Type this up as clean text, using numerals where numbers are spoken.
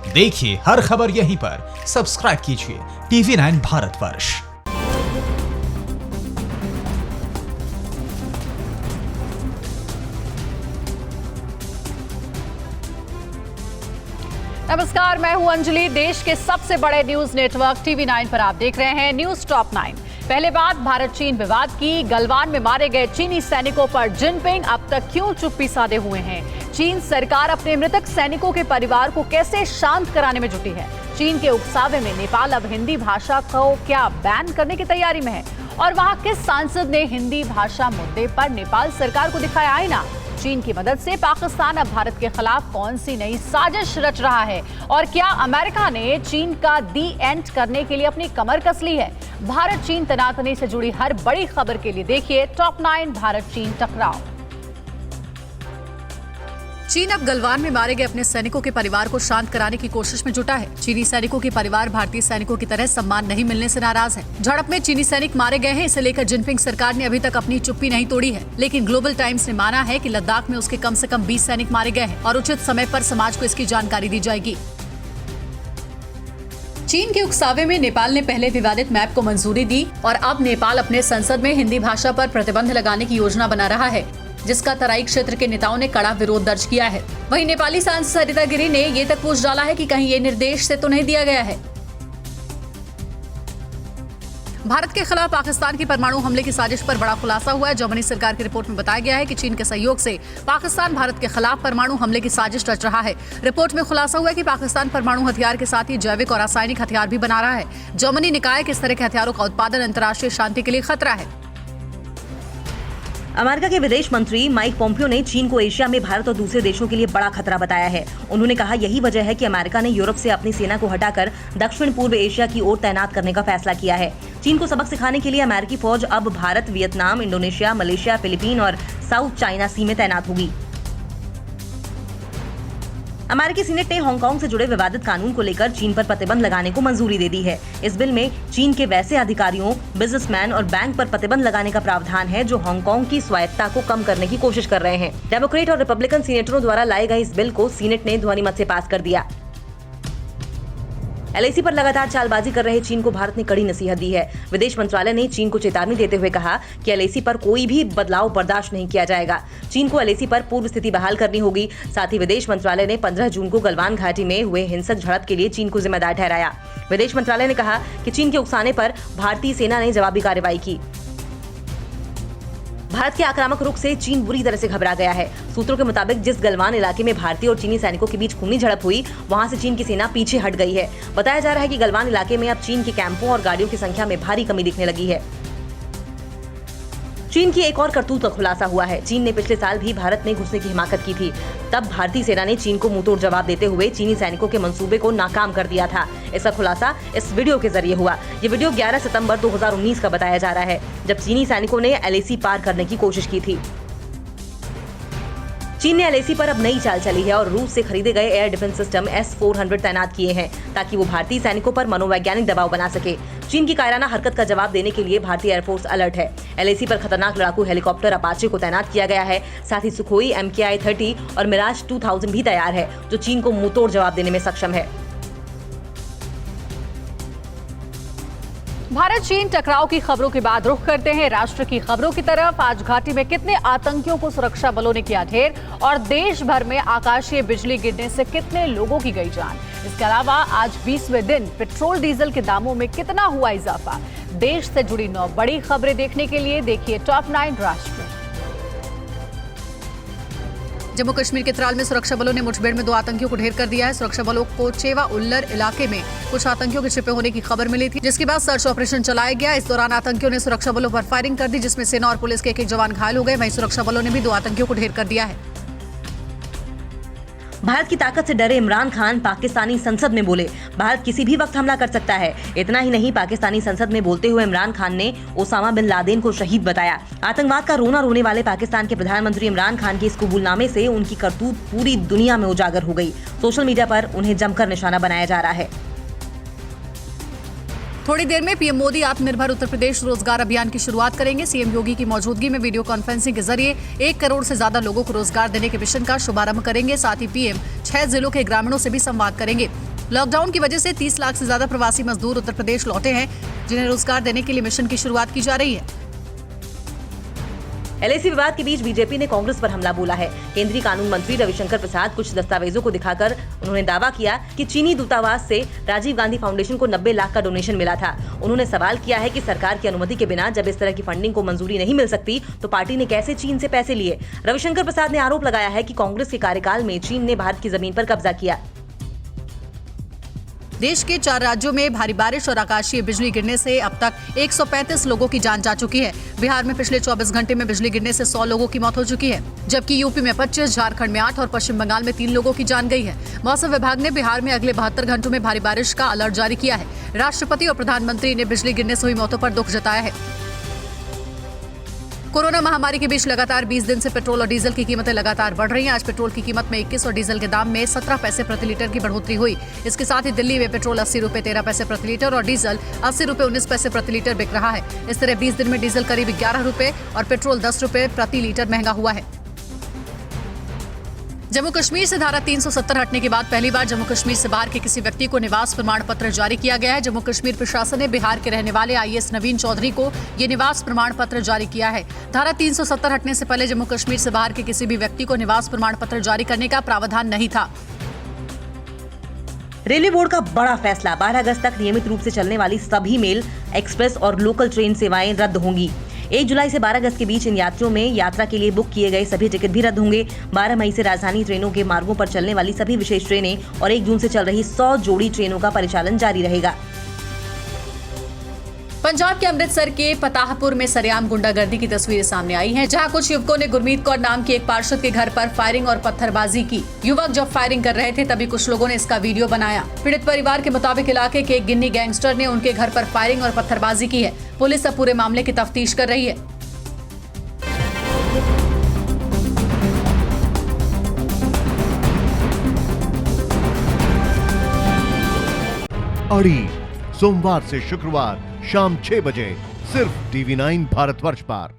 देखिए हर खबर यहीं पर, सब्सक्राइब कीजिए TV9 भारतवर्ष। नमस्कार, मैं हूं अंजलि। देश के सबसे बड़े न्यूज नेटवर्क TV9 पर आप देख रहे हैं न्यूज टॉप 9। पहले बात भारत चीन विवाद की। गलवान में मारे गए चीनी सैनिकों पर जिनपिंग अब तक क्यों चुप्पी साधे हुए हैं? चीन सरकार अपने मृतक सैनिकों के परिवार को कैसे शांत कराने में जुटी है? चीन के उकसावे में नेपाल अब हिंदी भाषा को क्या बैन करने की तैयारी में है? और वहां किस सांसद ने हिंदी भाषा मुद्दे पर नेपाल सरकार को दिखाया आईना? चीन की मदद से पाकिस्तान अब भारत के खिलाफ कौन सी नई साजिश रच रहा है? और क्या अमेरिका ने चीन का दी एंड करने के लिए अपनी कमर कस ली है? भारत चीन तनातनी से जुड़ी हर बड़ी खबर के लिए देखिए टॉप 9 भारत चीन टकराव। चीन अब गलवान में मारे गए अपने सैनिकों के परिवार को शांत कराने की कोशिश में जुटा है। चीनी सैनिकों के परिवार भारतीय सैनिकों की तरह सम्मान नहीं मिलने से नाराज है। झड़प में चीनी सैनिक मारे गए हैं, इसे लेकर जिनपिंग सरकार ने अभी तक अपनी चुप्पी नहीं तोड़ी है। लेकिन ग्लोबल टाइम्स ने माना है कि लद्दाख में उसके कम से कम 20 सैनिक मारे गए हैं और उचित समय पर समाज को इसकी जानकारी दी जाएगी। चीन के उकसावे में नेपाल ने पहले विवादित मैप को मंजूरी दी और अब नेपाल अपने संसद में हिंदी भाषा पर प्रतिबंध लगाने की योजना बना रहा है, जिसका तराई क्षेत्र के नेताओं ने कड़ा विरोध दर्ज किया है। वहीं नेपाली सांसद सरिता गिरी ने ये तक पूछ डाला है कि कहीं ये निर्देश से तो नहीं दिया गया है। भारत के खिलाफ पाकिस्तान की परमाणु हमले की साजिश पर बड़ा खुलासा हुआ है। जर्मनी सरकार की रिपोर्ट में बताया गया है कि चीन के सहयोग से पाकिस्तान भारत के खिलाफ परमाणु हमले की साजिश रच रहा है। रिपोर्ट में खुलासा हुआ है कि पाकिस्तान परमाणु हथियार के साथ ही जैविक और रासायनिक हथियार भी बना रहा है। जर्मनी ने कहा है कि इस तरह के हथियारों का उत्पादन अंतर्राष्ट्रीय शांति के लिए खतरा है। अमेरिका के विदेश मंत्री माइक पोम्पियो ने चीन को एशिया में भारत और दूसरे देशों के लिए बड़ा खतरा बताया है। उन्होंने कहा यही वजह है कि अमेरिका ने यूरोप से अपनी सेना को हटाकर दक्षिण पूर्व एशिया की ओर तैनात करने का फैसला किया है। चीन को सबक सिखाने के लिए अमेरिकी फौज अब Bharat, Vietnam, Indonesia, Malaysia, Philippine और साउथ चाइना सी में तैनात होगी। अमेरिकी सीनेट ने हांगकांग से जुड़े विवादित कानून को लेकर चीन पर प्रतिबंध लगाने को मंजूरी दे दी है। इस बिल में चीन के वैसे अधिकारियों, बिजनेसमैन और बैंक पर प्रतिबंध लगाने का प्रावधान है जो हांगकांग की स्वायत्तता को कम करने की कोशिश कर रहे हैं। डेमोक्रेट और रिपब्लिकन सीनेटरों द्वारा लाए गए इस बिल को सीनेट ने ध्वनिमत से पास कर दिया। LAC पर लगातार चालबाजी कर रहे चीन को भारत ने कड़ी नसीहत दी है। विदेश मंत्रालय ने चीन को चेतावनी देते हुए कहा कि LAC पर कोई भी बदलाव बर्दाश्त नहीं किया जाएगा। चीन को LAC पर पूर्व स्थिति बहाल करनी होगी। साथ ही विदेश मंत्रालय ने 15 जून को गलवान घाटी में हुए हिंसक झड़प के लिए चीन को जिम्मेदार ठहराया। विदेश मंत्रालय ने कहा कि चीन के उकसाने पर भारतीय सेना ने जवाबी कार्रवाई की। भारत के आक्रामक रुख से चीन बुरी तरह से घबरा गया है। सूत्रों के मुताबिक जिस गलवान इलाके में भारतीय और चीनी सैनिकों के बीच खूनी झड़प हुई, वहां से चीन की सेना पीछे हट गई है। बताया जा रहा है कि गलवान इलाके में अब चीन के कैंपों और गाड़ियों की संख्या में भारी कमी दिखने लगी है। चीन की एक और करतूत का खुलासा हुआ है। चीन ने पिछले साल भी भारत में घुसने की हिमाकत की थी। तब भारतीय सेना ने चीन को मुंहतोड़ जवाब देते हुए चीनी सैनिकों के मंसूबे को नाकाम कर दिया था। इसका खुलासा इस वीडियो के जरिए हुआ। ये वीडियो 11 सितंबर 2019 का बताया जा रहा है, जब चीनी सैनिकों ने LAC पार करने की कोशिश की थी। चीन ने LAC पर अब नई चाल चली है और रूस से खरीदे गए एयर डिफेंस सिस्टम S-400 तैनात किए हैं ताकि वो भारतीय सैनिकों पर मनोवैज्ञानिक दबाव बना सके। चीन की कायराना हरकत का जवाब देने के लिए भारतीय एयरफोर्स अलर्ट है। LAC पर खतरनाक लड़ाकू हेलीकॉप्टर अपाचे को तैनात किया गया है। साथ ही सुखोई MKI-30 और मिराज 2000 भी तैयार है, जो चीन को मुंहतोड़ जवाब देने में सक्षम है। भारत चीन टकराव की खबरों के बाद रुख करते हैं राष्ट्र की खबरों की तरफ। आज घाटी में कितने आतंकियों को सुरक्षा बलों ने किया ढेर और देश भर में आकाशीय बिजली गिरने से कितने लोगों की गई जान। इसके अलावा आज 20वें दिन पेट्रोल डीजल के दामों में कितना हुआ इजाफा। देश से जुड़ी 9 बड़ी खबरें देखने के लिए देखिए टॉप 9 राष्ट्र। जम्मू कश्मीर के त्राल में सुरक्षा बलों ने मुठभेड़ में 2 आतंकियों को ढेर कर दिया है। सुरक्षा बलों को चेवा उल्लर इलाके में कुछ आतंकियों के छिपे होने की खबर मिली थी, जिसके बाद सर्च ऑपरेशन चलाया गया। इस दौरान आतंकियों ने सुरक्षा बलों पर फायरिंग कर दी, जिसमें सेना और पुलिस के एक जवान घायल हो गए। वहीं सुरक्षा बलों ने भी 2 आतंकियों को ढेर कर दिया है। भारत की ताकत से डरे इमरान खान पाकिस्तानी संसद में बोले, भारत किसी भी वक्त हमला कर सकता है। इतना ही नहीं, पाकिस्तानी संसद में बोलते हुए इमरान खान ने ओसामा बिन लादेन को शहीद बताया। आतंकवाद का रोना रोने वाले पाकिस्तान के प्रधानमंत्री इमरान खान के इस कबूलनामे से उनकी करतूत पूरी दुनिया में उजागर हो गई। सोशल मीडिया पर उन्हें जमकर निशाना बनाया जा रहा है। थोड़ी देर में पीएम मोदी आत्मनिर्भर उत्तर प्रदेश रोजगार अभियान की शुरुआत करेंगे। सीएम योगी की मौजूदगी में वीडियो कॉन्फ्रेंसिंग के जरिए 1 करोड़ से ज्यादा लोगों को रोजगार देने के मिशन का शुभारंभ करेंगे। साथ ही पीएम 6 जिलों के ग्रामीणों से भी संवाद करेंगे। लॉकडाउन की वजह से 30 लाख से ज्यादा प्रवासी मजदूर उत्तर प्रदेश लौटे हैं, जिन्हें रोजगार देने के लिए मिशन की शुरुआत की जा रही है। एलआईसी विवाद के बीच बीजेपी ने कांग्रेस पर हमला बोला है। केंद्रीय कानून मंत्री रविशंकर प्रसाद कुछ दस्तावेजों को दिखाकर उन्होंने दावा किया कि चीनी दूतावास से राजीव गांधी फाउंडेशन को 90 लाख का डोनेशन मिला था। उन्होंने सवाल किया है कि सरकार की अनुमति के बिना जब इस तरह की फंडिंग को मंजूरी नहीं मिल सकती तो पार्टी ने कैसे चीन से पैसे लिए। रविशंकर प्रसाद ने आरोप लगाया है कि कांग्रेस के कार्यकाल में चीन ने भारत की जमीन पर कब्जा किया। देश के 4 राज्यों में भारी बारिश और आकाशीय बिजली गिरने से अब तक 135 लोगों की जान जा चुकी है। बिहार में पिछले 24 घंटे में बिजली गिरने से 100 लोगों की मौत हो चुकी है, जबकि यूपी में 25, झारखंड में 8 और पश्चिम बंगाल में 3 लोगों की जान गई है। मौसम विभाग ने बिहार में अगले 72 घंटों में भारी बारिश का अलर्ट जारी किया है। राष्ट्रपति और प्रधानमंत्री ने बिजली गिरने से हुई मौतों पर दुख जताया है। कोरोना महामारी के बीच लगातार 20 दिन से पेट्रोल और डीजल की कीमतें लगातार बढ़ रही हैं। आज पेट्रोल की कीमत में 21 और डीजल के दाम में 17 पैसे प्रति लीटर की बढ़ोतरी हुई। इसके साथ ही दिल्ली में पेट्रोल 80 रुपए 13 पैसे प्रति लीटर और डीजल 80 रुपए 19 पैसे प्रति लीटर बिक रहा है। इस तरह 20 दिन में डीजल करीब 11 रुपए और पेट्रोल 10 रुपए प्रति लीटर महंगा हुआ है। जम्मू कश्मीर से धारा 370 हटने के बाद पहली बार जम्मू कश्मीर से बाहर के किसी व्यक्ति को निवास प्रमाण पत्र जारी किया गया है। जम्मू कश्मीर प्रशासन ने बिहार के रहने वाले आईएएस नवीन चौधरी को ये निवास प्रमाण पत्र जारी किया है। धारा 370 हटने से पहले जम्मू कश्मीर से बाहर के किसी भी व्यक्ति को निवास प्रमाण पत्र जारी करने का प्रावधान नहीं था। रेलवे बोर्ड का बड़ा फैसला, 12 अगस्त तक नियमित रूप से चलने वाली सभी मेल, एक्सप्रेस और लोकल ट्रेन सेवाएं रद्द होंगी। 1 जुलाई से 12 अगस्त के बीच इन यात्रियों में यात्रा के लिए बुक किए गए सभी टिकट भी रद्द होंगे। 12 मई से राजधानी ट्रेनों के मार्गों पर चलने वाली सभी विशेष ट्रेनें और 1 जून से चल रही 100 जोड़ी ट्रेनों का परिचालन जारी रहेगा। पंजाब के अमृतसर के पताहपुर में सरेआम गुंडागर्दी की तस्वीरें सामने आई हैं, जहां कुछ युवकों ने गुरमीत कौर नाम के एक पार्षद के घर पर फायरिंग और पत्थरबाजी की। युवक जब फायरिंग कर रहे थे तभी कुछ लोगों ने इसका वीडियो बनाया। पीड़ित परिवार के मुताबिक इलाके के एक गिन्नी गैंगस्टर ने उनके घर पर फायरिंग और पत्थरबाजी की है। पुलिस अब पूरे मामले की तफ्तीश कर रही है। अड़ी सोमवार से शुक्रवार शाम 6 बजे सिर्फ TV9 भारतवर्ष पर।